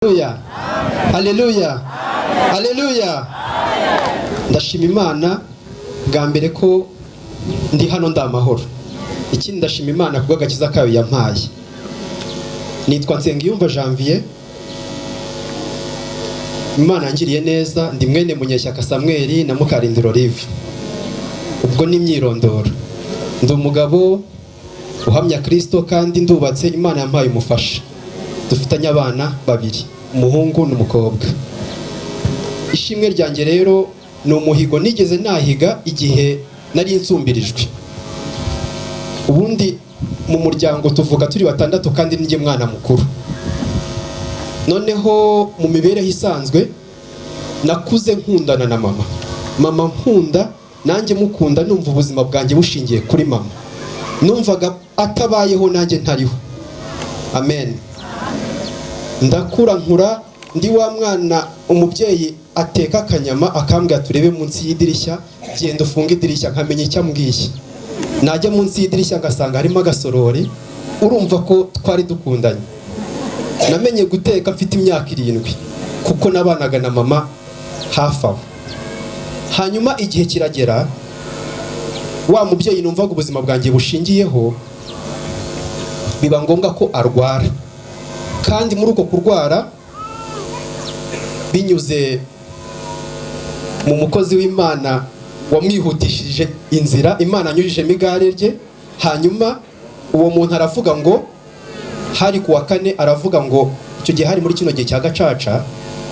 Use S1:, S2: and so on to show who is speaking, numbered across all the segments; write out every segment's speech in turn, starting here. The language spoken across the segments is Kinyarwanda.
S1: Haleluya. Haleluya. Haleluya. Ndashima Imana bwa mbere ko ndi hano ndamahoro. Ikindi ndashima Imana kubwo agakiza kayo yampaye. Nitwa Nsengiyumva Janvier. Imana yangiriye neza, ndi mwene Munyeshyaka Samuel na Mukarindiro Live. Ubwo ni imyirondoro. Ndi umugabo uhamya Kristo kandi ndubatse, Imana yampaye umufasha. Dufitanye abana babiri, umuhungu n'umukobwa. Ishimwe ryanjye rero ni umuhigo nigeze nahiga igihe nari nsumbirijwe. Ubundi mu muryango tuvuga turi batandatu kandi ninjye mwana mukuru. Noneho mu mibereho isanzwe nakuze nkundana na mama. Mama nkunda nanjye mukunda, numva ubuzima bwanjye bushingiye kuri mama. Numvaga atabayeho nanjye ntariho. Amen. Ndakura nkura ndi wa mwana umubyeyi ateka akanyama akambwira turebe munsi y'idirishya, genda ufunge idirishya nkamenya icyo ambwiye. Najya munsi y'idirishya ngasanga harimo agasorori, urumva ko twari dukundanye. Namenye guteka mfite imyaka 7 kuko nabanaga na mama hafi aho. Hanyuma igihe kiragera, wa mubyeyi numvaga ubuzima bwanjye bushingiyeho, biba ngombwa ko arwara. Kandi muri uko kurwara binyuze mu mukozi w'Imana wamwihutishije inzira, Imana anyujije migare rye. Hanyuma uwo muntu aravuga ngo hari kuwa 4, aravuga ngo icyo gihe hari muri kino gihe cya gacaca,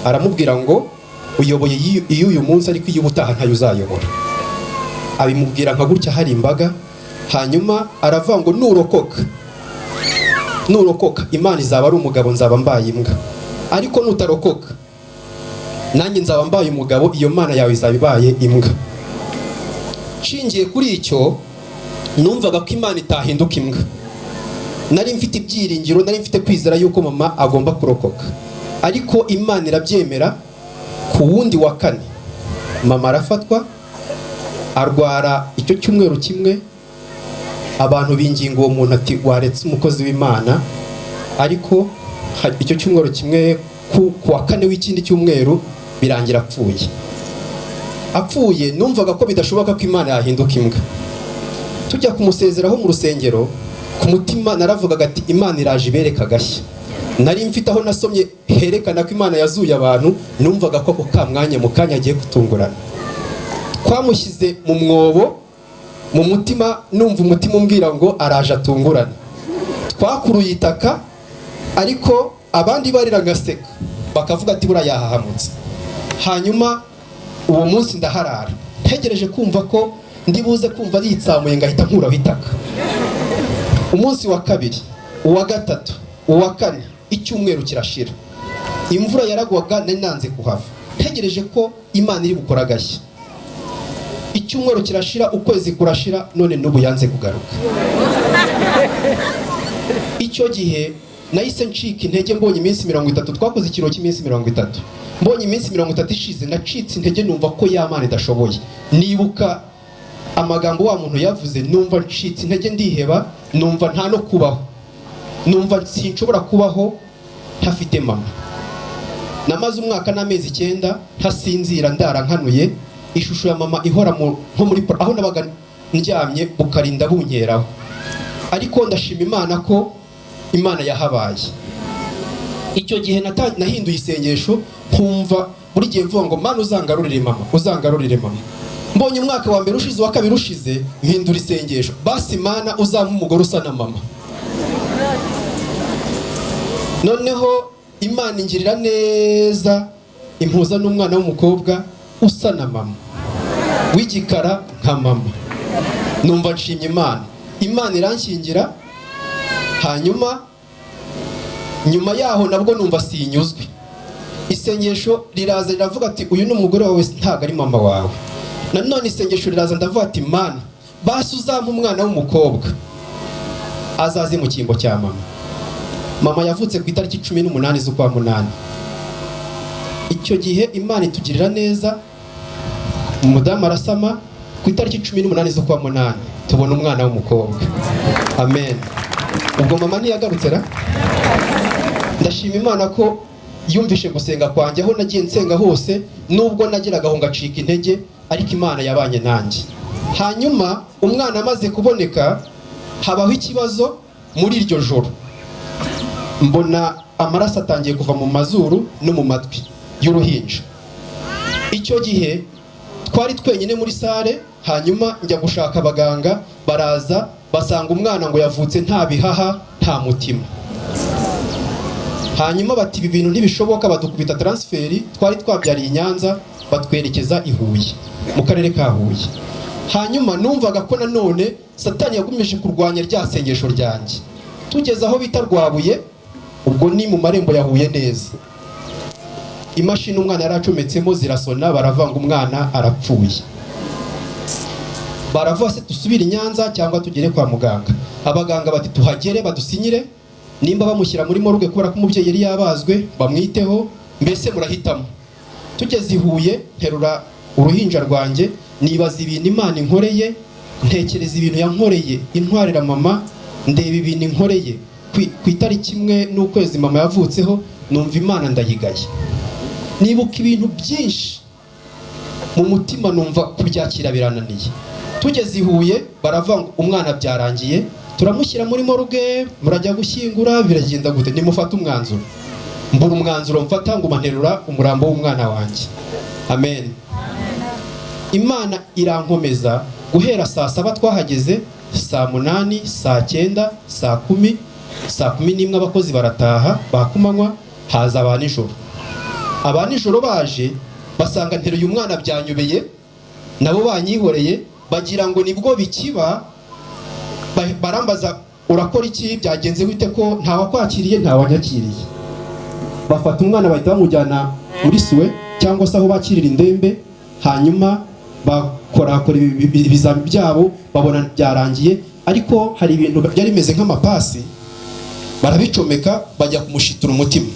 S1: aramubwira ngo uyoboye uyu munsi ariko iyo ubutaha ntayo uzayobora. Abimubwira nka gutya hari imbaga. Hanyuma aravuga ngo nurokoka Imana izaba ari umugabo, nzaba mbaye imbwa. Ariko nutarokoka nanjye nzaba mbaye umugabo, iyo Mana yawe izaba ibaye imbwa. Nshingiye kuri icyo numvaga ko Imana itahinduka imbwa. Nari mfite ibyiringiro, nari mfite kwizera yuko mama agomba kurokoka. Ariko Imana irabyemera. Ku wundi wa 4 mama arafatwa, arwara icyo cyumweru kimwe. Abantu binginga uwo muntu ati waretse umukozi w'Imana, ariko icyo cyumweru kimwe ku wa 4 w'ikindi cyumweru birangira apfuye. Numvaga ko bidashoboka ko Imana yahinduka imbwa. Tujya kumusezeraho mu rusengero, ku mutima naravugaga ati Imana iraje ibereka gashya. Nari mfite aho nasomye herekana ko Imana yazuye abantu, numvaga ko ako kamwanya mu kanya agiye kutungurana. Twamushyize mu mwobo, mu mutima numva umutima umbwira ngo araje atungurana. Twakuruye itaka, ariko abandi barira ngaseka bakavuga ati bura yahahamutse. Hanyuma uwo munsi ndaharara ntegereje kumva ko ndibuze kumva yitsamuye ngahita nkuraho itaka. Umunsi wa 2, uwa 3, uwa 4, icyumweru kirashira. Imvura yaragwaga nari nanze kuhava, ntegereje ko Imana iri gukora gashya. Icyumweru kirashira, ukwezi kurashira, none n'ubu yanze kugaruka. Icyo gihe nahise ncika intege, mbonye iminsi 30, twakoze ikiro cy'iminsi 30. Mbonye iminsi 30 ishize, nacitse intege, numva ko Imana idashoboye. Nibuka amagambo wa muntu yavuze, numva ncitse intege, ndiheba, numva nta no kubaho. Numva sinshobora kubaho ntafite mama. Namaze umwaka n'amezi 9 ntasinzira, ndara nkanuye. Ishusho ya mama ihora nko muri aho nabaga ndyamye bukarinda bunkeraho. Ariko ndashima Imana ko Imana yahabaye. Icyo gihe nahinduye isengesho, nkumva buri gihe mvuga ngo Mana uzangarurire mama, uzangarurire mama. Mbonye umwaka wa mbere ushize, wa 2 ushize, mpindura isengesho, basi Mana uzampa umugore usa na mama. Noneho Imana ingirira neza, impuza n'umwana w'umukobwa usa na mama, w'igikara nka mama. Numva nshimye Imana. Imana iranshingira. Hanyuma nyuma yaho nabwo numva sinyuzwe. Isengesho riraza riravuga ati uyu ni umugore wawe, ntago ari mama wawe. Nanone isengesho riraza ndavuga ati Mana basi uzampa umwana w'umukobwa azaze mu cyimbo cya mama. Mama yavutse ku itariki 18 z'ukwa 8. Icyo gihe Imana itugirira neza, umudamu arasama ku itariki 18 z'ukwa 8 tubona umwana w'umukobwa. Amen. Ubwo mama ntiyagarutse ra? Ndashima Imana ko yumvishe gusenga kwanjye, aho nagiye nsenga hose nubwo nageraga aho ngacika intege, ariko Imana yabanye nanjye. Hanyuma umwana amaze kuboneka, habaho ikibazo. Muri iryo joro mbona amaraso atangiye kuva mu mazuru no mu matwi y'uruhinja. Icyo gihe twari twenyine muri sale, hanyuma njya gushaka abaganga, baraza basanga umwana ngo yavutse nta bihaha nta mutima. Hanyuma bati ibi bintu ntibishoboka, badukubita transferi. Twari twabyariye i Nyanza, batwerekeza i Huye, mu karere ka Huye. Hanyuma numvaga ko nanone Satani yagumije kurwanya rya sengesho ryanjye. Tugeze aho bita Rwabuye, ubwo ni mu marembo ya Huye neza, imashini umwana yaracometsemo zirasona, baravanga umwana arapfuye. Baravuga se dusubire i Nyanza cyangwa tugere kwa muganga. Abaganga bati tuhagere badusinyire, nimba bamushyira muri morgue kubera ko umubyeyi yari yabazwe bamwiteho, mbese murahitamo. Tugeze i Huye, nterura uruhinja rwanjye, nibaza ibintu Imana inkoreye, ntekereza ibintu yankoreye, intwarira mama, ndeba ibintu inkoreye ku itariki imwe n'ukwezi mama yavutseho, numva Imana ndayigaye. Nibuka ibintu byinshi mu mutima, numva kubyakira birananiye. Tugeze i Huye, baravanga umwana byarangiye, turamushyira muri morgue, murajya gushyingura, biragenda gute? Nimufata umwanzuro. Mbura umwanzuro mfata, ngo manterura umurambo w'umwana wanjye. Amen. Imana irankomeza guhera saa 7 twahageze, saa 8, saa 9, saa 10, saa 11 abakozi barataha bakumanywa, haza abanijoro. Abanijoro baje basanga nteruye umwana byanyobeye, nabo banyihoreye, bagira ngo nibwo bikiba. Barambaza urakora iki, byagenze gute ko nta wakwakiriye nta wanyakiriye. Bafata umwana bahita bamujyana muri suwe cyangwa se aho bakirira indembe, hanyuma bakora ibizami byabo, babona byarangiye. Ariko hari ibintu byari bimeze nk'amapasi, barabicomeka bajya kumushitura umutima.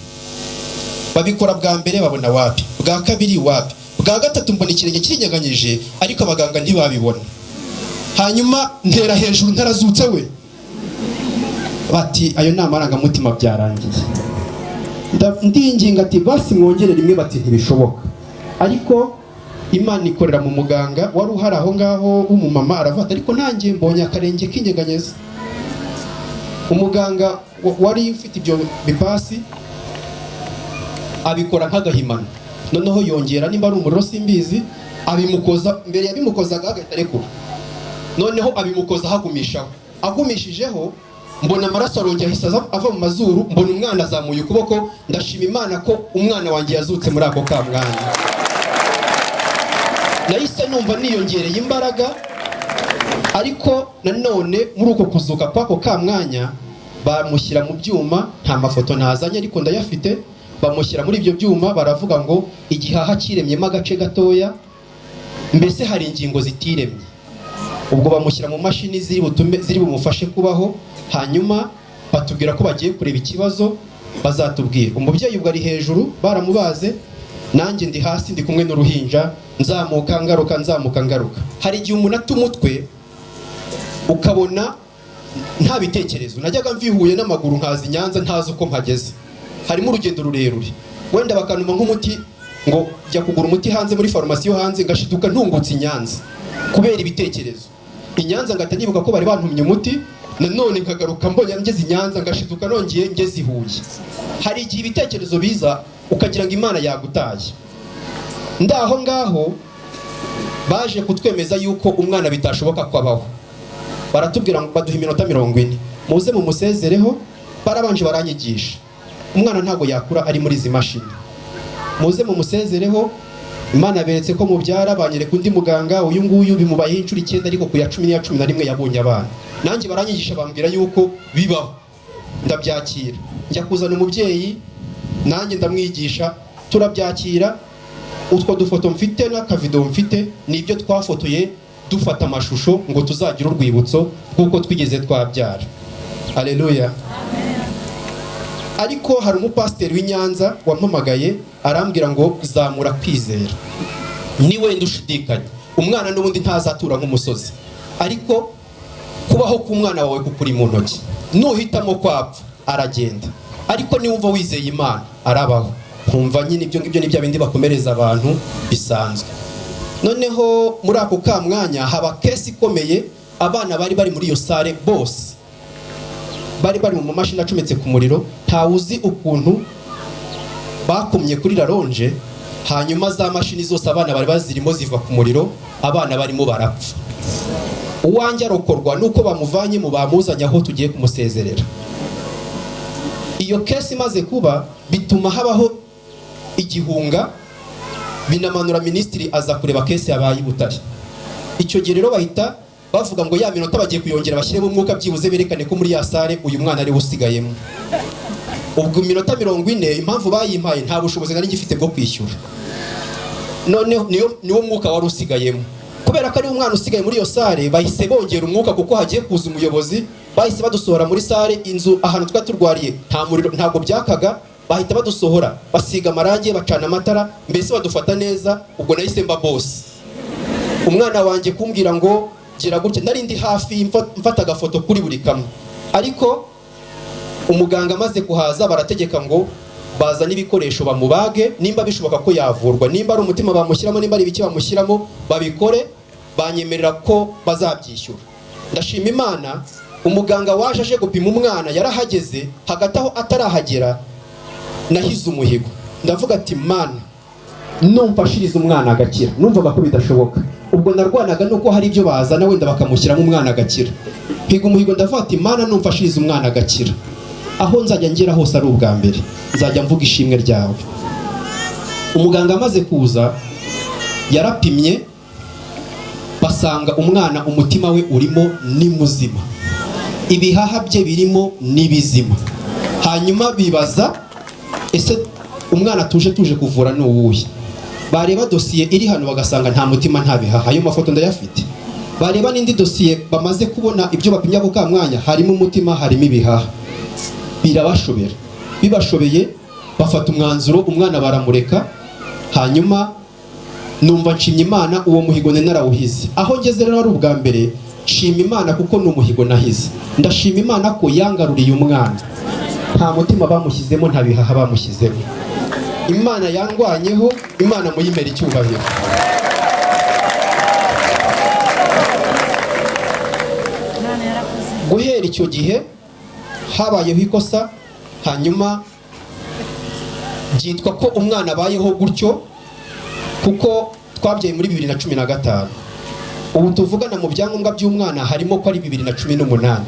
S1: Babikora bwa mbere babona wapi, bwa kabiri wapi, bwa gatatu mbona ikirenge kinyeganyije, ariko abaganga ntibabibona. Hanyuma ntera hejuru ntarazutse we, bati ayo namaranga mutima byarangiye. Ndinginga ati basi mwongere rimwe, bati ntibishoboka. Ariko Imana ikorera mu muganga wari uhari aho ngaho w'umumama, aravuga ariko nanjye mbonye akarenge kinyeganyeza. Umuganga wari ufite ibyo bipasi abikora nk'agahimano, noneho yongera nimba ari umuriro simbizi, abimukoza mbere, yabimukozaga agahita arekura, noneho abimukoza hagumishaho. Agumishijeho mbona amaraso arongera ahise ava mu mazuru, mbona umwana azamuye ukuboko. Ndashima Imana ko umwana wanjye yazutse muri ako kamwanya. Nahise numva niyongereye imbaraga, ariko nanone muri uko kuzuka kwako kamwanya bamushyira mu byuma. Nta mafoto nazanye ariko ndayafite. Bamushyira muri ibyo byuma, baravuga ngo igihaha kiremyemo agace gatoya, mbese hari ingingo zitiremye. Ubwo bamushyira mu mashini ziri bumufashe kubaho. Hanyuma batubwira ko bagiye kureba ikibazo, bazatubwira. Umubyeyi ubwo ari hejuru baramubaze, nanjye ndi hasi ndi kumwe n'uruhinja, nzamuka ngaruka nzamuka ngaruka. Hari igihe umuntu ata umutwe ukabona nta bitekerezo. Najyaga mvihuye n'amaguru nkaza i Nyanza ntazi uko mpageze, harimo urugendo rurerure. Wenda bakanuma nk'umuti, ngo jya kugura umuti hanze muri farumasi yo hanze, ngashiduka ntungutse i Nyanza kubera ibitekerezo. I Nyanza ngahita nibuka ko bari bantumye umuti, nanone nkagaruka mbonye ngeze i Nyanza, ngashiduka nongeye ngeze i Huye. Hari igihe ibitekerezo biza ukagira ngo Imana yagutaye. Ndaho ngaho baje kutwemeza yuko umwana bitashoboka kwabaho. Baratubwira ngo baduha iminota 40, muze mu musezereho. Barabanje baranyigisha, umwana ntago yakura ari muri izi mashini, muze mu musezereho. Imana beretse ko mubyara, banyereka undi muganga, uyu nguyu bimubaye inshuro 9, ariko ku ya 10 n'iya 11 yabonye abana. Nanjye baranyigisha bambwira yuko bibaho, ndabyakira. Njya kuzana umubyeyi, nanjye ndamwigisha, turabyakira. Utwo dufoto mfite n'akavido mfite nibyo twafotoye dufata amashusho ngo tuzagira urwibutso kuko twigeze twabyara. Haleluya. Ariko hari umupasiteri w'i Nyanza wampamagaye, arambwira ngo zamura kwizera, niwe ndushidikanya, umwana n'ubundi ntazatura nk'umusozi, ariko kubaho k'umwana wawe kukuri mu ntoki. Nuhitamo kwapfa aragenda, ariko niwumva wizeye Imana arabaho. nkumva nyine ibyo ngibyo n'ibya bindi bakomereza abantu bisanzwe. Noneho muri ako ka mwanya haba kesi ikomeye, abana bari muri iyo sare bose bari mu mashini acometse ku muriro, ntawuzi ukuntu bakumye kuri raronje, hanyuma za mashini zose abana bari bazirimo ziva ku muriro, abana barimo barapfa. Uwanjye arokorwa nuko bamuvanye mu bamuzanye aho tugiye kumusezerera. Iyo kesi imaze kuba bituma habaho igihunga, binamanura ministiri aza kureba kesi yabaye i Butare. Icyo gihe rero bahita bavuga ngo ya minota bagiye kuyongera bashyiremo umwuka byibuze berekane ko muri ya sare uyu mwana ari usigayemo. Ubwo minota 40 impamvu bayimpaye nta bushobozi nari ngifite bwo kwishyura. None niwo mwuka wari usigayemo. Kubera ko ari umwana usigaye muri iyo sare, bahise bongera umwuka kuko hagiye kuza umuyobozi, bahise badusohora muri sare, inzu ahantu twaturwariye nta muriro ntago byakaga, bahita badusohora basiga amarangi bacana amatara, mbese badufata neza. Ubwo nahise mba boss. Umwana wanjye kumbwira ngo gira gutya, nari ndi hafi mfata agafoto kuri buri kamwe, ariko umuganga amaze kuhaza barategeka ngo bazana ibikoresho bamubage, nimba bishoboka ko yavurwa, nimba ari umutima bamushyiramo, nimba ari ibiki bamushyiramo babikore, banyemerera ko bazabyishyura. Ndashima Imana, umuganga waje aje gupima umwana yarahageze, hagati aho atarahagera nahize umuhigo. Ndavuga ati Mana, numfashiriza umwana agakira. Numvaga ko bidashoboka, ubwo narwanaga nuko hari ibyo bazana wenda bakamushyiramo umwana agakira. Higa umuhigo ndavuga ati Mana, numfashiriza umwana agakira. Aho nzajya ngera hose ari ubwa mbere nzajya mvuga ishimwe ryawe. Umuganga amaze kuza yarapimye, basanga umwana umutima we urimo ni muzima, ibihaha bye birimo ni bizima. Hanyuma bibaza ese umwana tuje kuvura ni uwuhe? Bareba dosiye iri hano bagasanga nta mutima nta bihaha, ayo mafoto ndayafite. Bareba n'indi dosiye bamaze kubona ibyo bapimya ako ka mwanya, harimo umutima harimo ibihaha. Birabashobera, bibashobeye bafata umwanzuro, umwana baramureka. Hanyuma numva nshimye Imana, uwo muhigo narawuhize. Aho ngeze rero ari ubwa mbere, nshima Imana kuko ni umuhigo nahize. Ndashima Imana ko yangaruriye umwana, nta mutima bamushyizemo nta bihaha bamushyizemo. Imana yangwanyeho, Imana muyimera icyubahiro. Guhera icyo gihe habayeho ikosa, hanyuma byitwa ko umwana abayeho gutyo kuko twabyaye muri 2015. Ubu tuvugana mu byangombwa by'umwana harimo ko ari 2018.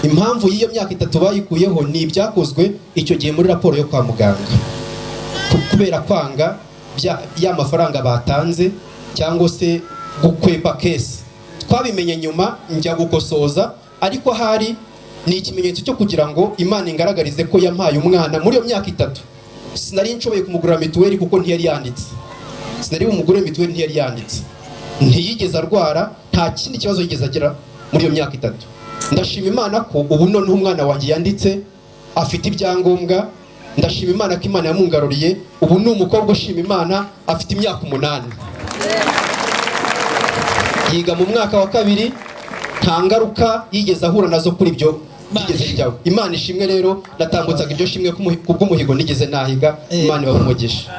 S1: Impamvu y'iyo myaka 3 bayikuyeho ni ibyakozwe icyo gihe muri raporo yo kwa muganga, kubera kwanga ya mafaranga batanze cyangwa se gukwepa kesi. Twabimenye nyuma njya gukosoza, ariko hari ni ikimenyetso cyo kugira ngo Imana ingaragarize ko yampaye umwana. Muri iyo myaka 3 sinari nshoboye kumugura mituweli kuko ntiyari yanditse, sinari bumugure mituweli ntiyari yanditse, ntiyigeze arwara, nta kindi kibazo yigeze agira muri iyo myaka 3. Ndashima Imana ko ubu none umwana wanjye yanditse, afite ibyangombwa. Ndashima Imana ko Imana yamungaruriye, ubu ni umukobwa ushima Imana, afite imyaka 8, yiga mu mwaka wa 2. Nta ngaruka yigeze ahura nazo kuri ibyo bigeze bijyaho. Imana ishimwe rero, natambutsaga ibyo shimwe kubw'umuhigo nigeze nahiga. Imana ibahumugisha.